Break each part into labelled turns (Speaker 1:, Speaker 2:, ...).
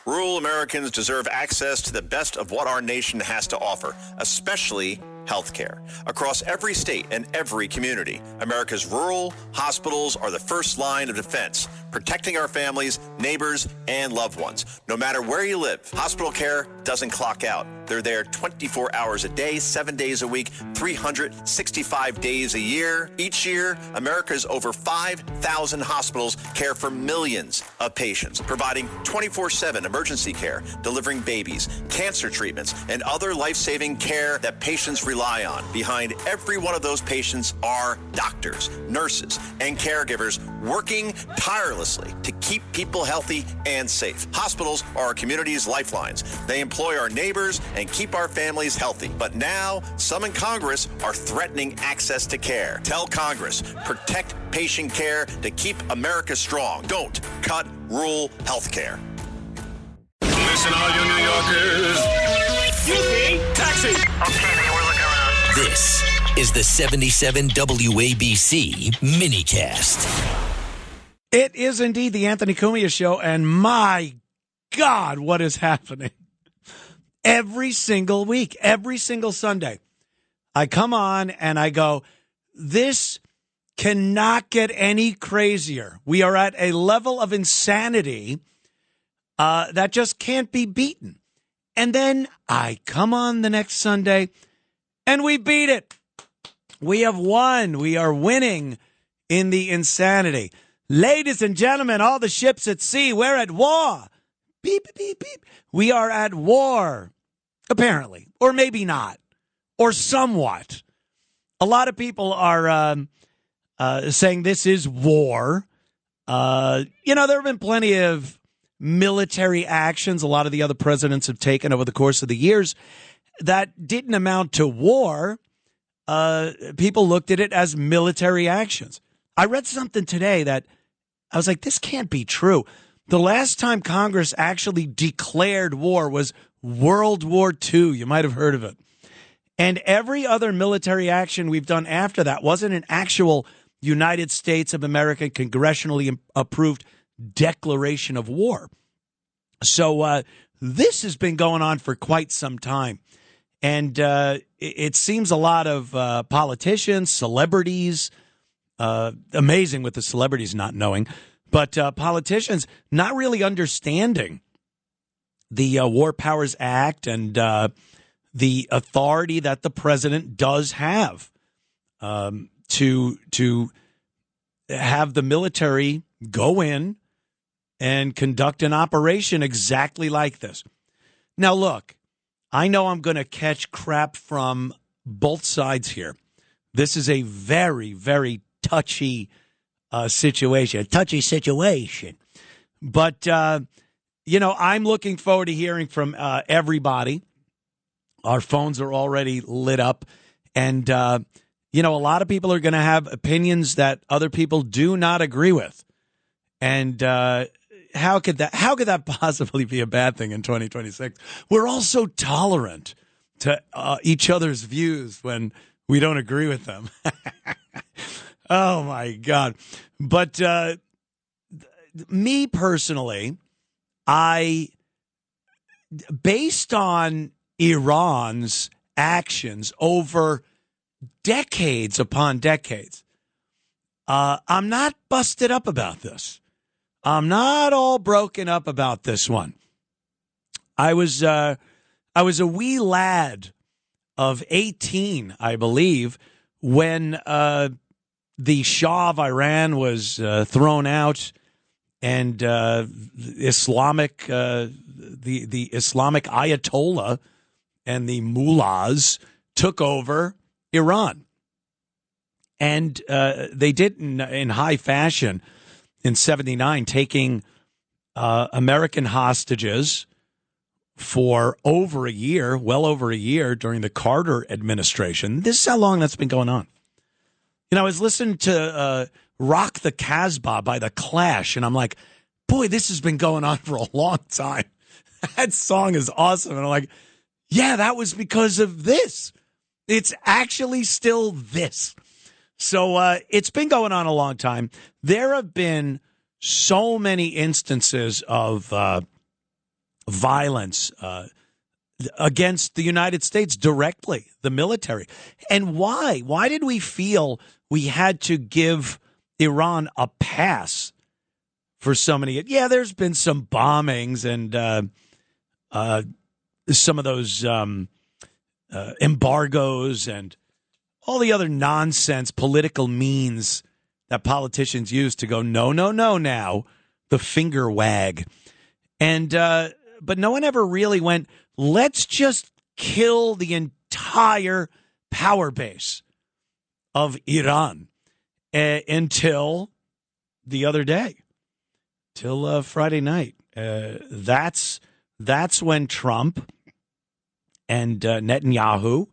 Speaker 1: Rural Americans deserve access to the best of what our nation has to offer, especially health care. Across every state and every community, America's rural hospitals are the first line of defense, protecting our families, neighbors, and loved ones. No matter where you live, hospital care doesn't clock out. They're there 24 hours a day, 7 days a week, 365 days a year. Each year, America's over 5,000 hospitals care for millions of patients, providing 24/7 emergency care, delivering babies, cancer treatments, and other life-saving care that patients rely on. Behind every one of those patients are doctors, nurses, and caregivers working tirelessly to keep people healthy and safe. Hospitals are our community's lifelines. They employ our neighbors and keep our families healthy. But now, some in Congress are threatening access to care. Tell Congress, protect patient care to keep America strong. Don't cut rural health care.
Speaker 2: Listen, all you New Yorkers. Excuse me. Taxi.
Speaker 3: Okay, man, we're looking around.
Speaker 4: This is the 77 WABC minicast.
Speaker 5: It is indeed the Anthony Cumia Show, and my God, what is happening? Every single week, every single Sunday, I come on and I go, this cannot get any crazier. We are at a level of insanity that just can't be beaten. And then I come on the next Sunday and we beat it. We have won. We are winning in the insanity. Ladies and gentlemen, all the ships at sea, we're at war. Beep, beep, beep. We are at war, apparently, or maybe not, or somewhat. A lot of people are saying this is war. There have been plenty of military actions a lot of the other presidents have taken over the course of the years that didn't amount to war. People looked at it as military actions. I read something today that I was like, this can't be true. The last time Congress actually declared war was World War II. You might have heard of it. And every other military action we've done after that wasn't an actual United States of America congressionally approved declaration of war. So this has been going on for quite some time. And it seems a lot of politicians, celebrities, amazing with the celebrities not knowing, but politicians not really understanding the War Powers Act and the authority that the president does have to have the military go in and conduct an operation exactly like this. Now, look, I know I'm going to catch crap from both sides here. This is a very, very touchy situation. But, I'm looking forward to hearing from everybody. Our phones are already lit up. And, a lot of people are going to have opinions that other people do not agree with. And how could that possibly be a bad thing in 2026? We're all so tolerant to each other's views when we don't agree with them. Oh, my God. But me personally, based on Iran's actions over decades upon decades, I'm not busted up about this. I'm not all broken up about this one. I was a wee lad of 18, I believe, when the Shah of Iran was thrown out, and the Islamic Ayatollah and the mullahs took over Iran, and they did in high fashion in '79, taking American hostages for over a year, well over a year during the Carter administration. This is how long that's been going on. I was listening to Rock the Casbah by The Clash, and I'm like, boy, this has been going on for a long time. That song is awesome. And I'm like, yeah, that was because of this. It's actually still this. So it's been going on a long time. There have been so many instances of violence against the United States directly, the military. And why? Why did we feel we had to give Iran a pass for so many? Yeah, there's been some bombings and some of those embargoes and all the other nonsense political means that politicians use to go, no, now, the finger wag. And but no one ever really went, let's just kill the entire power base of Iran until the other day, till Friday night. That's when Trump and Netanyahu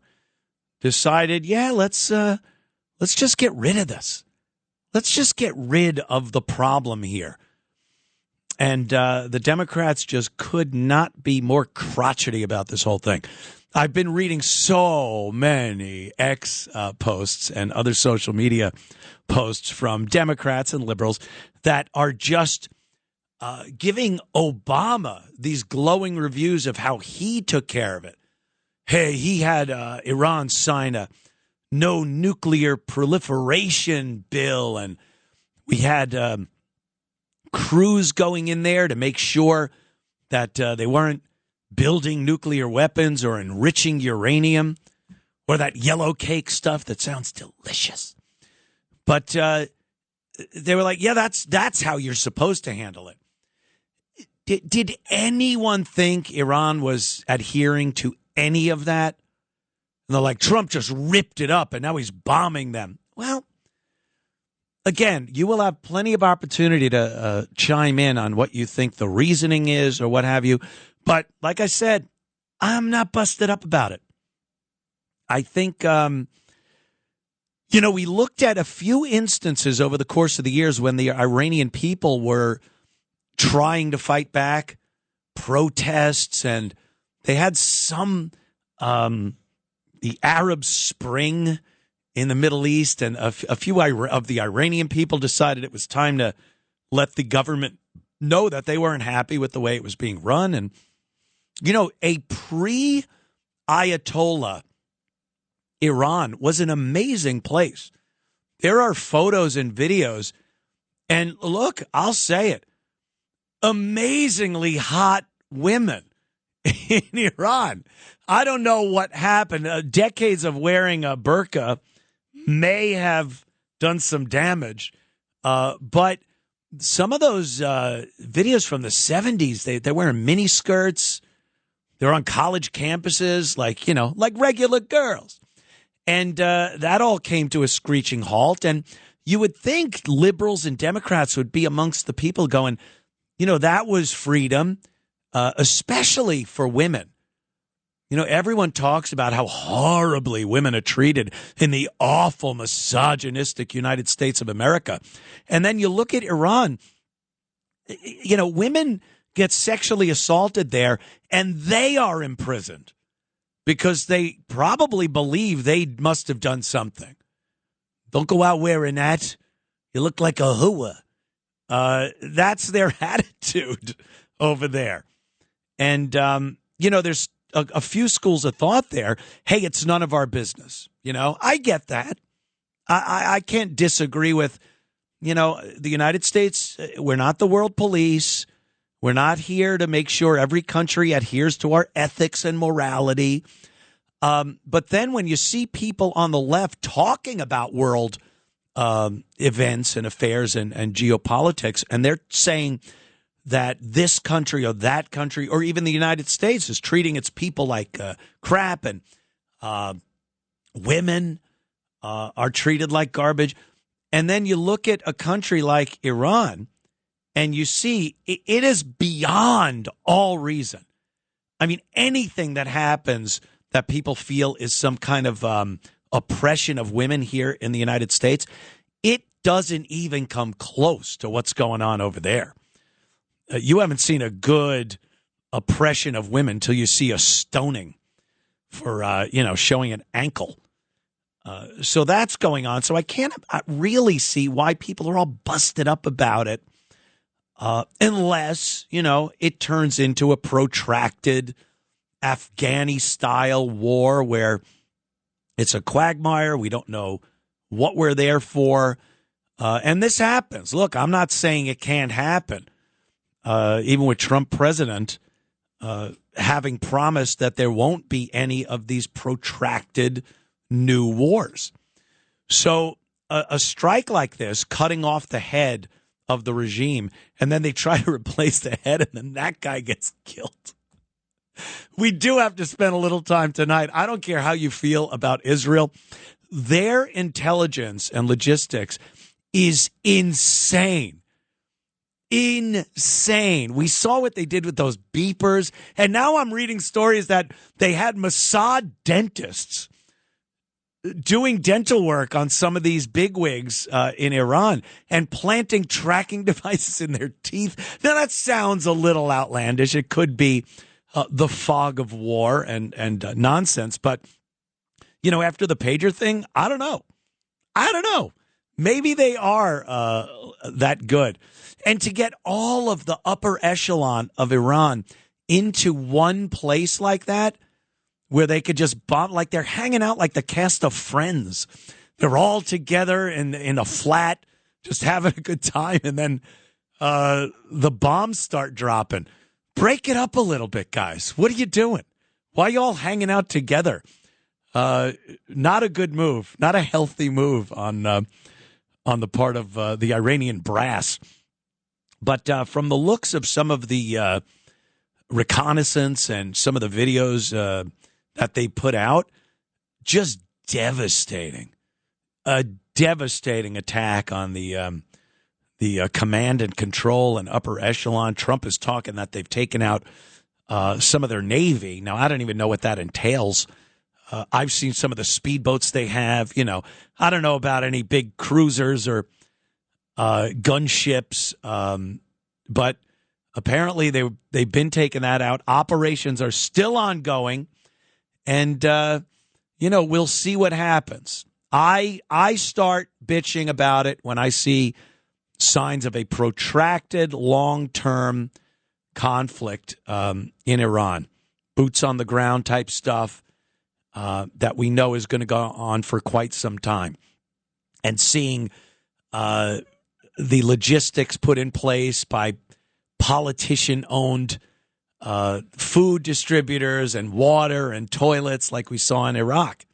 Speaker 5: decided, yeah, let's just get rid of this. Let's just get rid of the problem here. And the Democrats just could not be more crotchety about this whole thing. I've been reading so many X posts and other social media posts from Democrats and liberals that are just giving Obama these glowing reviews of how he took care of it. Hey, he had Iran sign a no nuclear proliferation bill, and we had crews going in there to make sure that they weren't building nuclear weapons or enriching uranium or that yellow cake stuff that sounds delicious. But they were like, yeah, that's how you're supposed to handle it. Did anyone think Iran was adhering to any of that? And they're like, Trump just ripped it up and now he's bombing them. Well, again, you will have plenty of opportunity to chime in on what you think the reasoning is or what have you. But like I said, I'm not busted up about it. I think, we looked at a few instances over the course of the years when the Iranian people were trying to fight back, protests, and they had some, the Arab Spring in the Middle East, and a few of the Iranian people decided it was time to let the government know that they weren't happy with the way it was being run. And, a pre-Ayatollah Iran was an amazing place. There are photos and videos, and look, I'll say it, amazingly hot women in Iran. I don't know what happened. Decades of wearing a burqa may have done some damage, but some of those videos from the 70s, they're wearing mini skirts. They're on college campuses, like regular girls. And that all came to a screeching halt. And you would think liberals and Democrats would be amongst the people going, that was freedom, especially for women. Everyone talks about how horribly women are treated in the awful misogynistic United States of America. And then you look at Iran, women get sexually assaulted there and they are imprisoned because they probably believe they must have done something. Don't go out wearing that. You look like a hua. That's their attitude over there. And, there's a few schools of thought there. Hey, it's none of our business. I get that. I can't disagree with, the United States. We're not the world police. We're not here to make sure every country adheres to our ethics and morality. But then when you see people on the left talking about world events and affairs and geopolitics, and they're saying that this country or that country or even the United States is treating its people like crap, and women are treated like garbage. And then you look at a country like Iran and you see it is beyond all reason. I mean, anything that happens that people feel is some kind of oppression of women here in the United States, it doesn't even come close to what's going on over there. You haven't seen a good oppression of women until you see a stoning for, showing an ankle. So that's going on. So I can't really see why people are all busted up about it. unless, it turns into a protracted Afghani-style war where it's a quagmire. We don't know what we're there for. And this happens. Look, I'm not saying it can't happen. Even with Trump president having promised that there won't be any of these protracted new wars. So a strike like this, cutting off the head of the regime, and then they try to replace the head, and then that guy gets killed. We do have to spend a little time tonight. I don't care how you feel about Israel. Their intelligence and logistics is insane. Insane. We saw what they did with those beepers, and now I'm reading stories that they had Mossad dentists doing dental work on some of these bigwigs in Iran and planting tracking devices in their teeth. Now, that sounds a little outlandish. It could be the fog of war and nonsense. But, after the pager thing, I don't know. Maybe they are that good. And to get all of the upper echelon of Iran into one place like that, where they could just bomb, like they're hanging out like the cast of Friends. They're all together in a flat, just having a good time, and then the bombs start dropping. Break it up a little bit, guys. What are you doing? Why are you all hanging out together? Not a good move, not a healthy move on the part of the Iranian brass. But from the looks of some of the reconnaissance and some of the videos that they put out, just devastating. A devastating attack on the command and control and upper echelon. Trump is talking that they've taken out some of their Navy. Now, I don't even know what that entails. I've seen some of the speedboats they have. I don't know about any big cruisers or gunships, but apparently they've been taking that out. Operations are still ongoing, and we'll see what happens. I start bitching about it when I see signs of a protracted, long-term conflict in Iran, boots on the ground type stuff that we know is going to go on for quite some time, and seeing the logistics put in place by politician-owned food distributors and water and toilets like we saw in Iraq.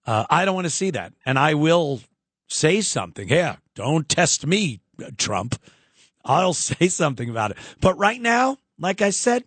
Speaker 5: I don't want to see that. And I will say something. Yeah, don't test me, Trump. I'll say something about it. But right now, like I said,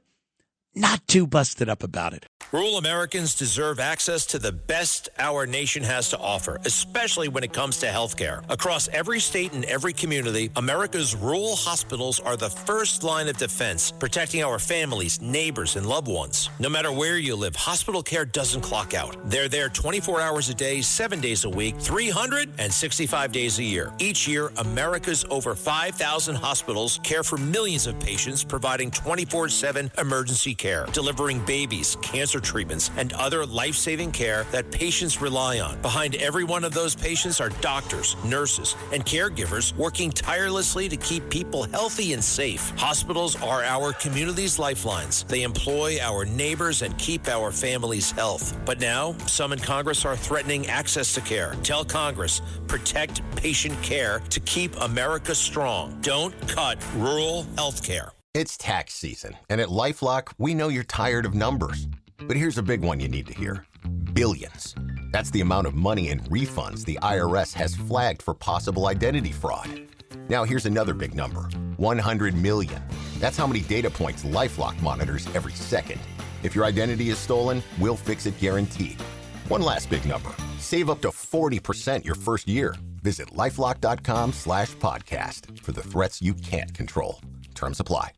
Speaker 5: not too busted up about it.
Speaker 4: Rural Americans deserve access to the best our nation has to offer, especially when it comes to health care. Across every state and every community, America's rural hospitals are the first line of defense, protecting our families, neighbors, and loved ones. No matter where you live, hospital care doesn't clock out. They're there 24 hours a day, 7 days a week, 365 days a year. Each year, America's over 5,000 hospitals care for millions of patients, providing 24/7 emergency care, delivering babies, cancer treatments, and other life-saving care that patients rely on. Behind every one of those patients are doctors, nurses, and caregivers working tirelessly to keep people healthy and safe. Hospitals are our community's lifelines. They employ our neighbors and keep our families' health. But now, some in Congress are threatening access to care. Tell Congress, protect patient care to keep America strong. Don't cut rural health care.
Speaker 6: It's tax season, and at LifeLock, we know you're tired of numbers. But here's a big one you need to hear. Billions. That's the amount of money in refunds the IRS has flagged for possible identity fraud. Now here's another big number. 100 million. That's how many data points LifeLock monitors every second. If your identity is stolen, we'll fix it guaranteed. One last big number. Save up to 40% your first year. Visit LifeLock.com/podcast for the threats you can't control. Terms apply.